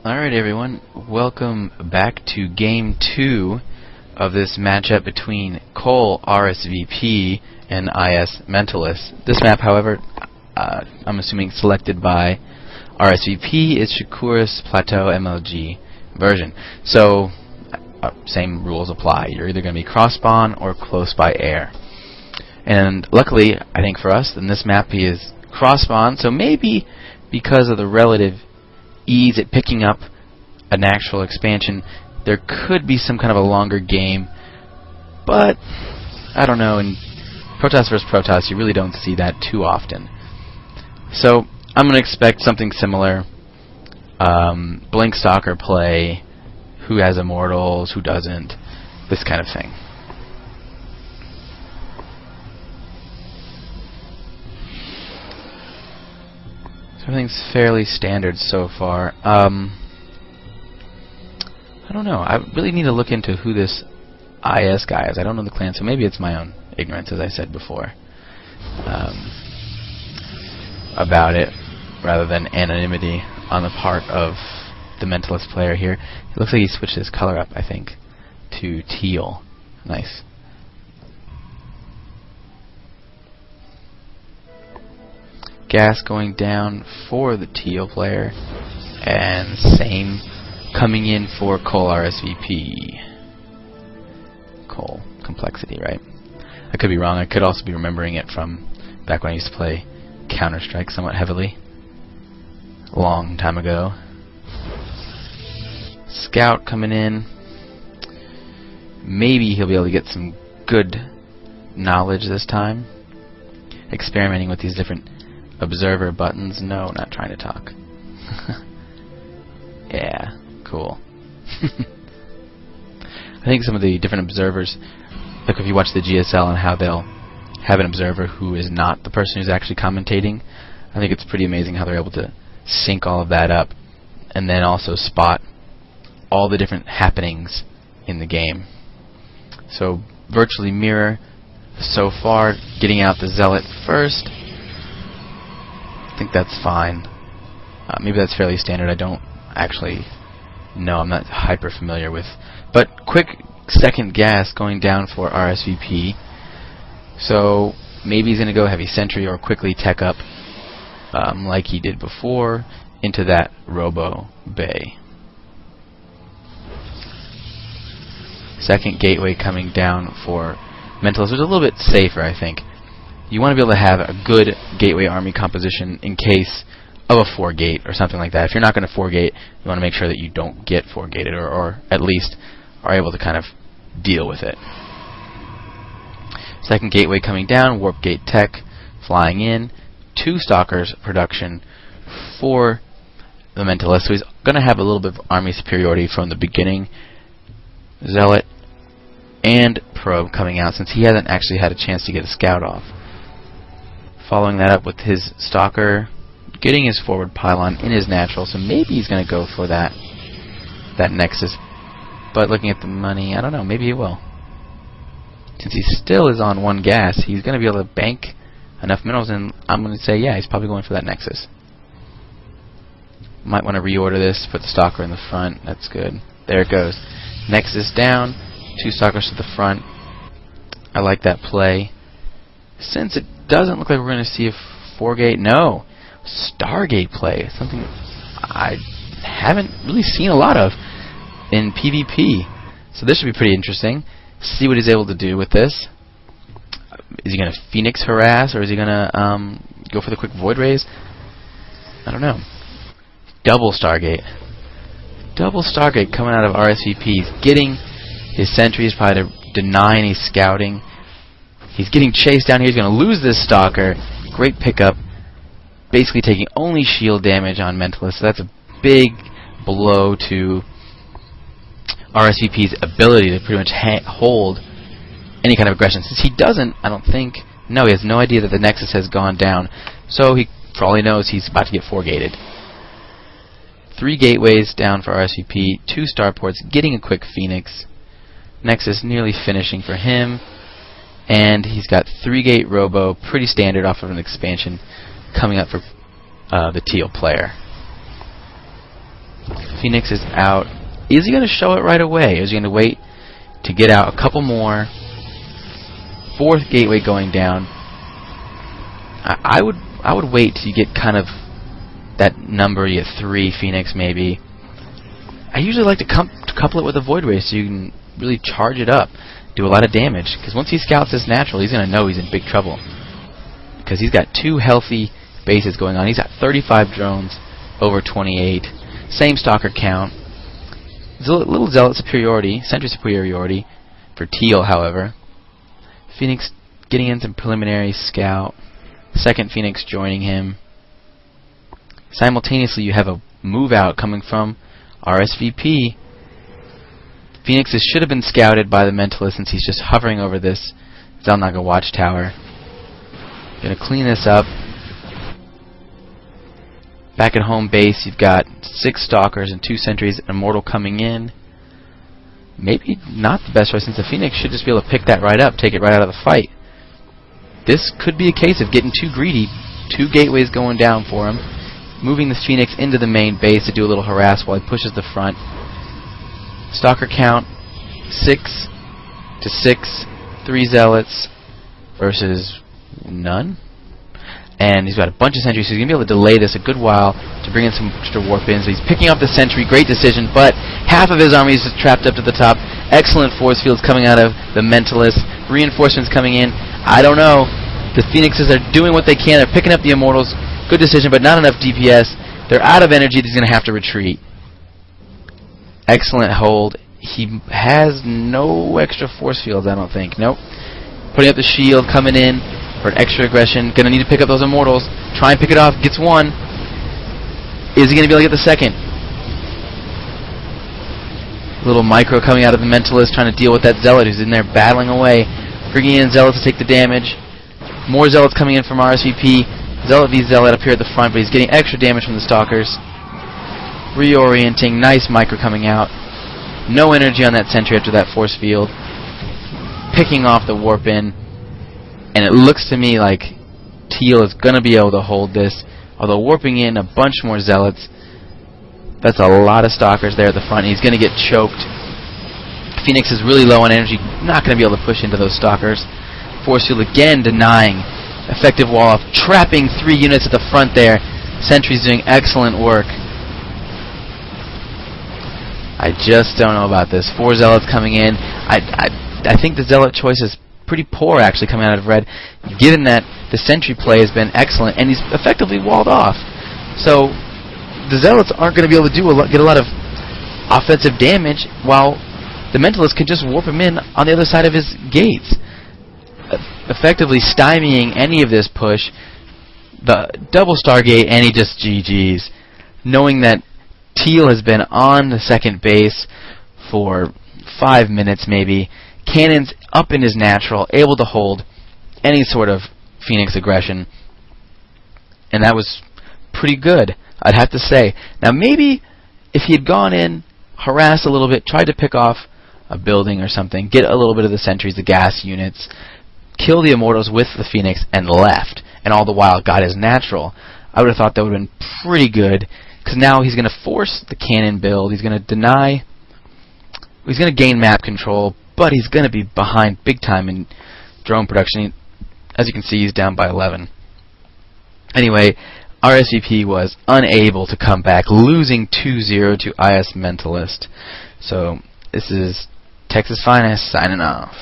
Alright everyone, welcome back to Game 2 of this matchup between coLrsvp and iSMentalist. This map, however, I'm assuming selected by RSVP is Shakuris Plateau MLG version. So, same rules apply. You're either going to be cross-spawn or close by air. And luckily, I think for us, in this map he is cross-spawn, so maybe because of the relative ease at picking up an actual expansion, there could be some kind of a longer game, but I don't know. In Protoss vs. Protoss, you really don't see that too often. So I'm going to expect something similar. Blink Stalker play, who has immortals, who doesn't, this kind of thing. Everything's fairly standard so far. I don't know. I really need to look into who this IS guy is. I don't know the clan, so maybe it's my own ignorance, as I said before, about it, rather than anonymity on the part of the Mentalist player here. It looks like he switched his color up, I think, to teal. Nice. Gas going down for the teal player, and same coming in for coLrsvp. Col complexity, right? I could be wrong. I could also be remembering it from back when I used to play Counter-Strike somewhat heavily, a long time ago. Scout coming in. Maybe he'll be able to get some good knowledge this time. Experimenting with these different observer buttons. No, not trying to talk. Yeah, cool. I think some of the different observers, like if you watch the GSL and how they'll have an observer who is not the person who's actually commentating, I think it's pretty amazing how they're able to sync all of that up and then also spot all the different happenings in the game. So virtually mirror so far, getting out the Zealot first. I think that's fine. Maybe that's fairly standard. I don't actually know. I'm not hyper familiar with. But quick second gas going down for RSVP. So maybe he's going to go heavy sentry or quickly tech up like he did before into that Robo Bay. Second gateway coming down for Mentalist, which is a little bit safer, I think. You want to be able to have a good gateway army composition in case of a 4-gate or something like that. If you're not going to 4-gate, you want to make sure that you don't get 4-gated, or at least are able to kind of deal with it. Second gateway coming down, warp gate tech flying in, 2 stalkers production for the Mentalist, so he's going to have a little bit of army superiority from the beginning. Zealot and Probe coming out, since he hasn't actually had a chance to get a scout off. Following that up with his stalker, getting his forward pylon in his natural, so maybe he's going to go for that nexus. But looking at the money, I don't know, maybe he will. Since he still is on 1 gas, he's going to be able to bank enough minerals, and I'm going to say, yeah, he's probably going for that nexus. Might want to reorder this, put the stalker in the front. That's good. There it goes. Nexus down, 2 stalkers to the front. I like that play. Since it doesn't look like we're going to see a 4-gate, no, Stargate play, something I haven't really seen a lot of in PvP. So this should be pretty interesting. See what he's able to do with this. Is he going to Phoenix harass, or is he going to go for the quick Void Rays? I don't know. Double Stargate. Double Stargate coming out of RSVP. He's getting his sentries, probably to deny any scouting. He's getting chased down here. He's going to lose this stalker. Great pickup. Basically taking only shield damage on Mentalist. So that's a big blow to RSVP's ability to pretty much hold any kind of aggression. Since he doesn't, I don't think, no, he has no idea that the Nexus has gone down. So he, for all he knows, he's about to get 4-gated. 3 gateways down for RSVP. 2 starports. Getting a quick Phoenix. Nexus nearly finishing for him. And he's got 3-gate Robo, pretty standard off of an expansion, coming up for the teal player. Phoenix is out. Is he going to show it right away? Or is he going to wait to get out a couple more? Fourth gateway going down. I would wait till you get kind of that number. You get 3 Phoenix maybe. I usually like to couple it with a Void Ray so you can really charge it up, do a lot of damage. Because once he scouts this natural, he's going to know he's in big trouble. Because he's got 2 healthy bases going on. He's got 35 drones over 28. Same stalker count. There's a little zealot superiority, sentry superiority for Teal, however. Phoenix getting in some preliminary scout. Second Phoenix joining him. Simultaneously, you have a move out coming from RSVP. Phoenixes should have been scouted by the Mentalist since he's just hovering over this Zelnaga watchtower. Gonna clean this up. Back at home base, you've got 6 stalkers and 2 sentries, an immortal coming in. Maybe not the best choice since the Phoenix should just be able to pick that right up, take it right out of the fight. This could be a case of getting too greedy. 2 gateways going down for him. Moving the Phoenix into the main base to do a little harass while he pushes the front. Stalker count 6 to 6. 3 zealots versus none. And he's got a bunch of sentries, so he's going to be able to delay this a good while to bring in some extra warp in. So he's picking off the sentry, great decision, but half of his army is trapped up to the top. Excellent force fields coming out of the Mentalist. Reinforcements coming in. I don't know. The Phoenixes are doing what they can. They're picking up the Immortals. Good decision, but not enough DPS. They're out of energy. He's going to have to retreat. Excellent hold. He has no extra force fields, I don't think. Nope. Putting up the shield, coming in for an extra aggression. Gonna need to pick up those Immortals. Try and pick it off. Gets 1. Is he gonna be able to get the 2nd? Little micro coming out of the Mentalist, trying to deal with that Zealot who's in there battling away. Bringing in Zealots to take the damage. More Zealots coming in from RSVP. Zealot v Zealot up here at the front, but he's getting extra damage from the Stalkers. Reorienting. Nice micro coming out. No energy on that sentry after that force field. Picking off the warp in. And it looks to me like Teal is going to be able to hold this. Although warping in a bunch more Zealots. That's a lot of Stalkers there at the front. He's going to get choked. Phoenix is really low on energy. Not going to be able to push into those Stalkers. Force field again denying. Effective wall off. Trapping 3 units at the front there. Sentry's doing excellent work. I just don't know about this. 4 Zealots coming in. I think the Zealot choice is pretty poor actually coming out of red, given that the sentry play has been excellent and he's effectively walled off. So the Zealots aren't going to be able to get a lot of offensive damage, while the Mentalist can just warp him in on the other side of his gates, effectively stymieing any of this push. The double Stargate, and he just GG's, knowing that Teal has been on the second base for 5 minutes maybe. Cannon's up in his natural, able to hold any sort of Phoenix aggression. And that was pretty good, I'd have to say. Now maybe if he had gone in, harassed a little bit, tried to pick off a building or something, get a little bit of the sentries, the gas units, kill the Immortals with the Phoenix, and left, and all the while got his natural, I would have thought that would have been pretty good. Because now he's going to force the cannon build. He's going to deny. He's going to gain map control, but he's going to be behind big time in drone production. As you can see, he's down by 11. Anyway, RSVP was unable to come back, losing 2-0 to iSMentalist. So this is Texas Finest signing off.